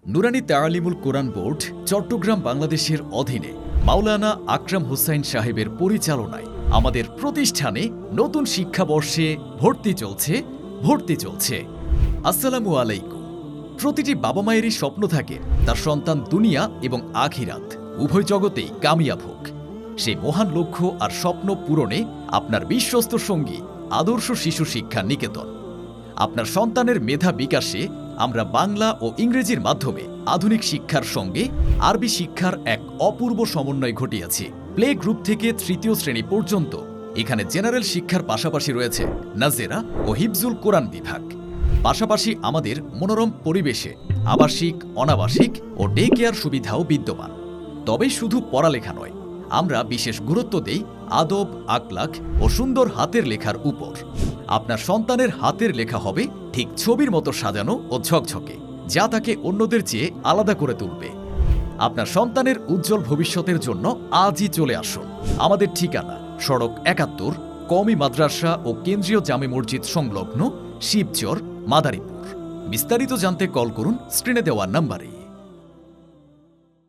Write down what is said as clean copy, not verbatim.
নুরানি তালিমুল কোরআন board Chittagong বাংলাদেশের অধীনে মাওলানা আকরাম হোসাইন সাহেবের পরিচালনায় আমাদের প্রতিষ্ঠানে নতুন শিক্ষাবর্ষে ভর্তি চলছে। আসসালামু আলাইকুম। প্রতিটি বাবা মায়েরই স্বপ্ন থাকে তার সন্তান দুনিয়া এবং আখিরাত উভয় জগতেই কামিয়াব হোক। সেই মহান লক্ষ্য আর স্বপ্ন পূরণে আপনার বিশ্বস্ত সঙ্গী আদর্শ শিশু শিক্ষা নিকেতন। আপনার সন্তানের মেধা বিকাশে আমরা বাংলা ও ইংরেজির মাধ্যমে আধুনিক শিক্ষার সঙ্গে আরবি শিক্ষার এক অপূর্ব সমন্বয় ঘটিয়েছি। প্লে গ্রুপ থেকে তৃতীয় শ্রেণী পর্যন্ত এখানে জেনারেল শিক্ষার পাশাপাশি রয়েছে নাজেরা ও হিফজুল কোরআন বিভাগ। পাশাপাশি আমাদের মনোরম পরিবেশে আবাসিক, অনাবাসিক ও ডে কেয়ার সুবিধাও বিদ্যমান। তবে শুধু পড়ালেখা নয়, আমরা বিশেষ গুরুত্ব দেই আদব, আখলাক ও সুন্দর হাতের লেখার উপর। আপনার সন্তানের হাতের লেখা হবে ঠিক ছবির মতো সাজানো ও ঝকঝকে, যা তাকে অন্যদের চেয়ে আলাদা করে তুলবে। আপনার সন্তানের উজ্জ্বল ভবিষ্যতের জন্য আজই চলে আসুন। আমাদের ঠিকানা সড়ক ৭১, কওমি মাদ্রাসা ও কেন্দ্রীয় জামে মসজিদ সংলগ্ন, শিবচর, মাদারীপুর। বিস্তারিত জানতে কল করুন স্ক্রিনে দেওয়া নাম্বারে।